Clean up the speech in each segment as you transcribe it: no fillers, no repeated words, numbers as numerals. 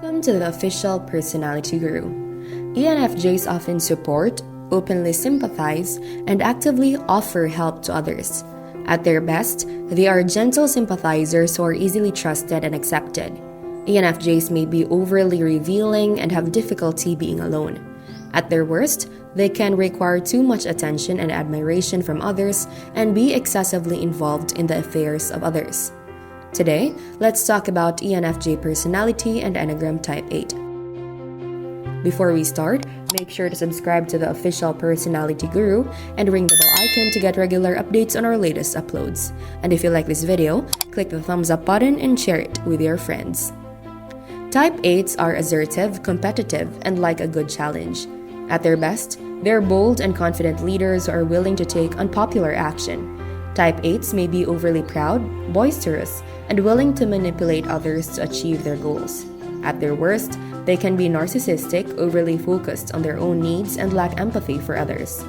Welcome to the Official Personality Guru. ENFJs often support, openly sympathize, and actively offer help to others. At their best, they are gentle sympathizers who are easily trusted and accepted. ENFJs may be overly revealing and have difficulty being alone. At their worst, they can require too much attention and admiration from others and be excessively involved in the affairs of others. Today, let's talk about ENFJ personality and Enneagram Type 8. Before we start, make sure to subscribe to the Official Personality Guru and ring the bell icon to get regular updates on our latest uploads. And if you like this video, click the thumbs up button and share it with your friends. Type 8s are assertive, competitive, and like a good challenge. At their best, they're bold and confident leaders who are willing to take unpopular action. Type 8s may be overly proud, boisterous, and willing to manipulate others to achieve their goals. At their worst, they can be narcissistic, overly focused on their own needs, and lack empathy for others.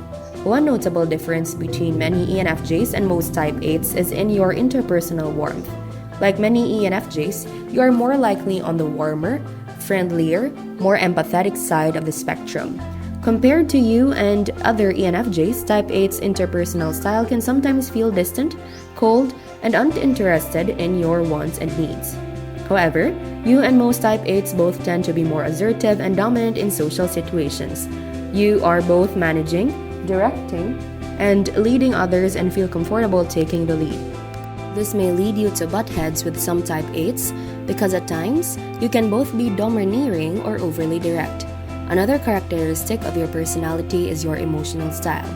One notable difference between many ENFJs and most Type 8s is in your interpersonal warmth. Like many ENFJs, you are more likely on the warmer, friendlier, more empathetic side of the spectrum. Compared to you and other ENFJs, Type 8's interpersonal style can sometimes feel distant, cold, and uninterested in your wants and needs. However, you and most Type 8s both tend to be more assertive and dominant in social situations. You are both managing, directing, and leading others and feel comfortable taking the lead. This may lead you to butt heads with some Type 8s because at times, you can both be domineering or overly direct. Another characteristic of your personality is your emotional style,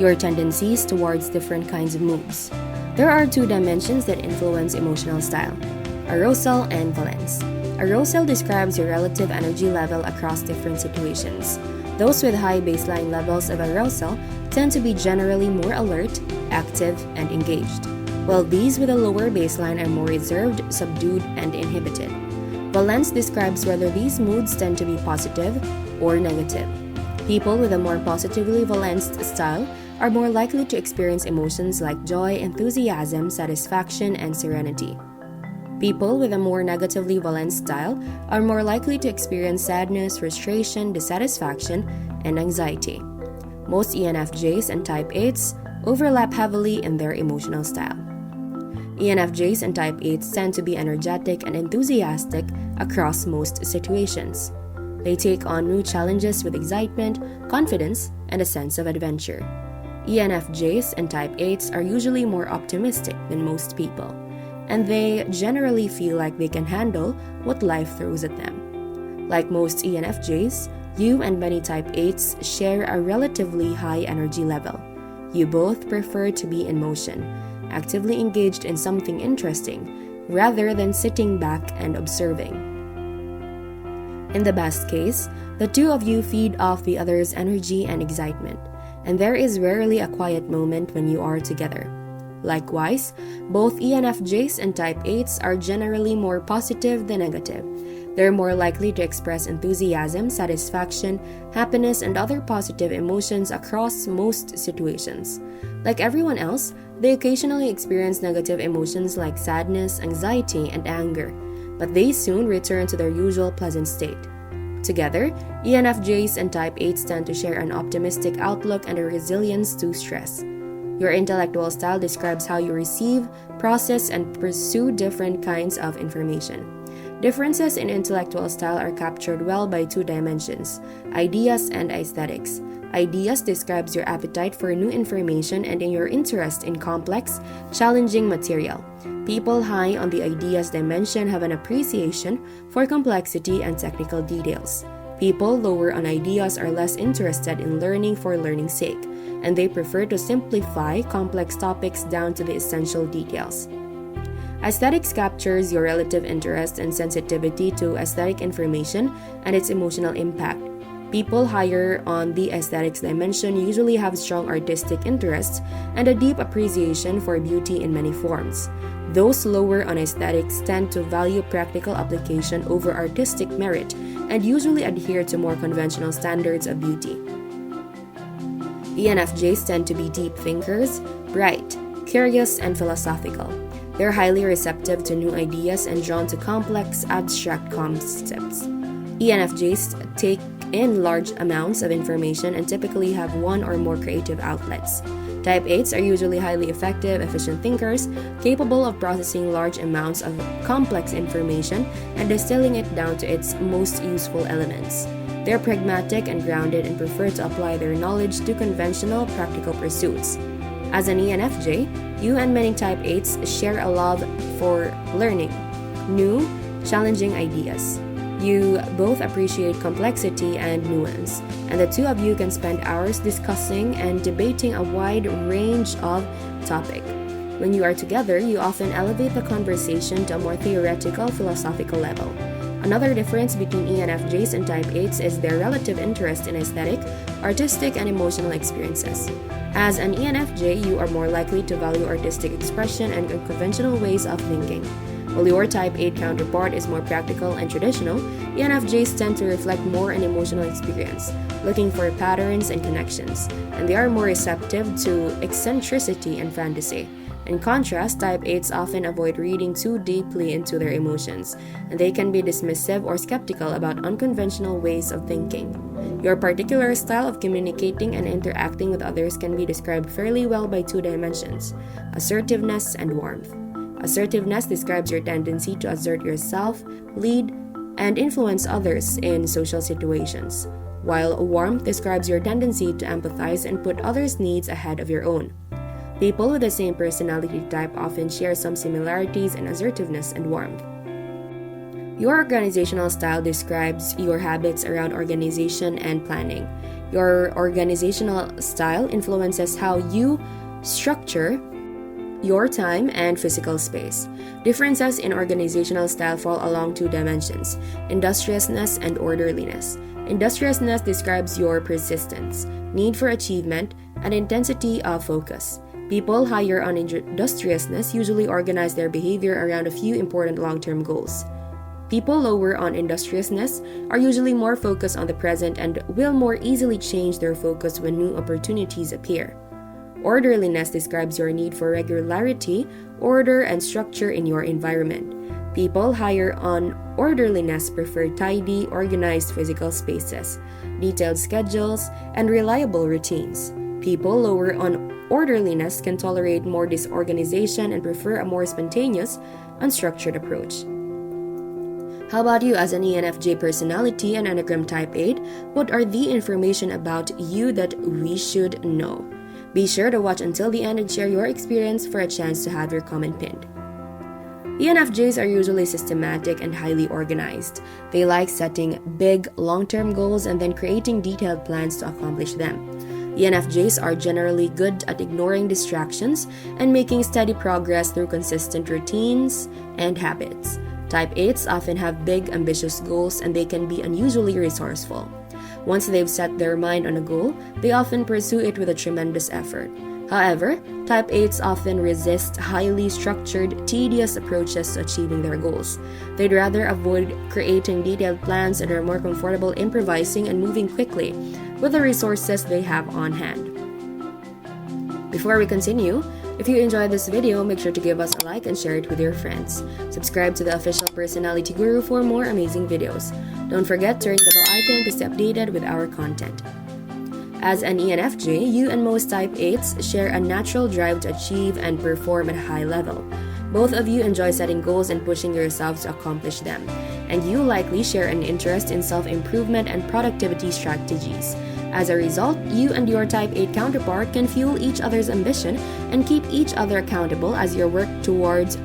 your tendencies towards different kinds of moods. There are two dimensions that influence emotional style: arousal and valence. Arousal describes your relative energy level across different situations. Those with high baseline levels of arousal tend to be generally more alert, active, and engaged, while these with a lower baseline are more reserved, subdued, and inhibited. Valence describes whether these moods tend to be positive or negative. People with a more positively valenced style are more likely to experience emotions like joy, enthusiasm, satisfaction, and serenity. People with a more negatively valenced style are more likely to experience sadness, frustration, dissatisfaction, and anxiety. Most ENFJs and Type 8s overlap heavily in their emotional style. ENFJs and Type 8s tend to be energetic and enthusiastic across most situations. They take on new challenges with excitement, confidence, and a sense of adventure. ENFJs and Type 8s are usually more optimistic than most people, and they generally feel like they can handle what life throws at them. Like most ENFJs, you and many Type 8s share a relatively high energy level. You both prefer to be in motion, actively engaged in something interesting, rather than sitting back and observing. In the best case, the two of you feed off the other's energy and excitement, and there is rarely a quiet moment when you are together. Likewise, both ENFJs and Type 8s are generally more positive than negative. They're more likely to express enthusiasm, satisfaction, happiness, and other positive emotions across most situations. Like everyone else, they occasionally experience negative emotions like sadness, anxiety, and anger, but they soon return to their usual pleasant state. Together, ENFJs and Type 8s tend to share an optimistic outlook and a resilience to stress. Your intellectual style describes how you receive, process, and pursue different kinds of information. Differences in intellectual style are captured well by two dimensions: ideas and aesthetics. Ideas describes your appetite for new information and in your interest in complex, challenging material. People high on the ideas dimension have an appreciation for complexity and technical details. People lower on ideas are less interested in learning for learning's sake, and they prefer to simplify complex topics down to the essential details. Aesthetics captures your relative interest and sensitivity to aesthetic information and its emotional impact. People higher on the aesthetics dimension usually have strong artistic interests and a deep appreciation for beauty in many forms. Those lower on aesthetics tend to value practical application over artistic merit and usually adhere to more conventional standards of beauty. ENFJs tend to be deep thinkers, bright, curious, and philosophical. They're highly receptive to new ideas and drawn to complex, abstract concepts. ENFJs take in large amounts of information and typically have one or more creative outlets. Type 8s are usually highly effective, efficient thinkers, capable of processing large amounts of complex information and distilling it down to its most useful elements. They're pragmatic and grounded and prefer to apply their knowledge to conventional, practical pursuits. As an ENFJ, you and many Type 8s share a love for learning new, challenging ideas. You both appreciate complexity and nuance, and the two of you can spend hours discussing and debating a wide range of topics. When you are together, you often elevate the conversation to a more theoretical, philosophical level. Another difference between ENFJs and Type 8s is their relative interest in aesthetic, artistic, and emotional experiences. As an ENFJ, you are more likely to value artistic expression and unconventional ways of thinking. While your Type 8 counterpart is more practical and traditional, ENFJs tend to reflect more on emotional experience, looking for patterns and connections, and they are more receptive to eccentricity and fantasy. In contrast, Type 8s often avoid reading too deeply into their emotions, and they can be dismissive or skeptical about unconventional ways of thinking. Your particular style of communicating and interacting with others can be described fairly well by two dimensions: assertiveness and warmth. Assertiveness describes your tendency to assert yourself, lead, and influence others in social situations, while warmth describes your tendency to empathize and put others' needs ahead of your own. People with the same personality type often share some similarities in assertiveness and warmth. Your organizational style describes your habits around organization and planning. Your organizational style influences how you structure your time and physical space. Differences in organizational style fall along two dimensions: industriousness and orderliness. Industriousness describes your persistence, need for achievement, and intensity of focus. People higher on industriousness usually organize their behavior around a few important long-term goals. People lower on industriousness are usually more focused on the present and will more easily change their focus when new opportunities appear. Orderliness describes your need for regularity, order, and structure in your environment. People higher on orderliness prefer tidy, organized physical spaces, detailed schedules, and reliable routines. People lower on orderliness can tolerate more disorganization and prefer a more spontaneous, unstructured approach. How about you as an ENFJ personality and Enneagram Type 8? What are the information about you that we should know? Be sure to watch until the end and share your experience for a chance to have your comment pinned. ENFJs are usually systematic and highly organized. They like setting big, long-term goals and then creating detailed plans to accomplish them. ENFJs are generally good at ignoring distractions and making steady progress through consistent routines and habits. Type 8s often have big, ambitious goals and they can be unusually resourceful. Once they've set their mind on a goal, they often pursue it with a tremendous effort. However, Type 8s often resist highly structured, tedious approaches to achieving their goals. They'd rather avoid creating detailed plans and are more comfortable improvising and moving quickly with the resources they have on hand. Before we continue, if you enjoyed this video, make sure to give us a like and share it with your friends. Subscribe to the Official Personality Guru for more amazing videos. Don't forget to ring the bell icon to stay updated with our content. As an ENFJ, you and most Type 8s share a natural drive to achieve and perform at a high level. Both of you enjoy setting goals and pushing yourselves to accomplish them, and you likely share an interest in self-improvement and productivity strategies. As a result, you and your Type 8 counterpart can fuel each other's ambition and keep each other accountable as you work towards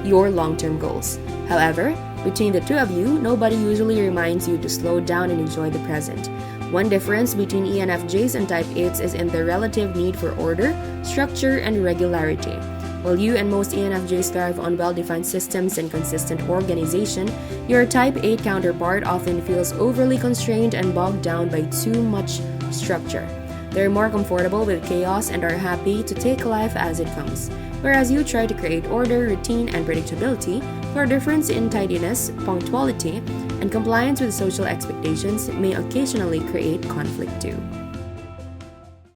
your long-term goals. However, between the two of you, nobody usually reminds you to slow down and enjoy the present. One difference between ENFJs and Type 8s is in their relative need for order, structure, and regularity. While you and most ENFJs thrive on well-defined systems and consistent organization, your Type 8 counterpart often feels overly constrained and bogged down by too much structure. They're more comfortable with chaos and are happy to take life as it comes. Whereas you try to create order, routine, and predictability, your difference in tidiness, punctuality, and compliance with social expectations may occasionally create conflict too.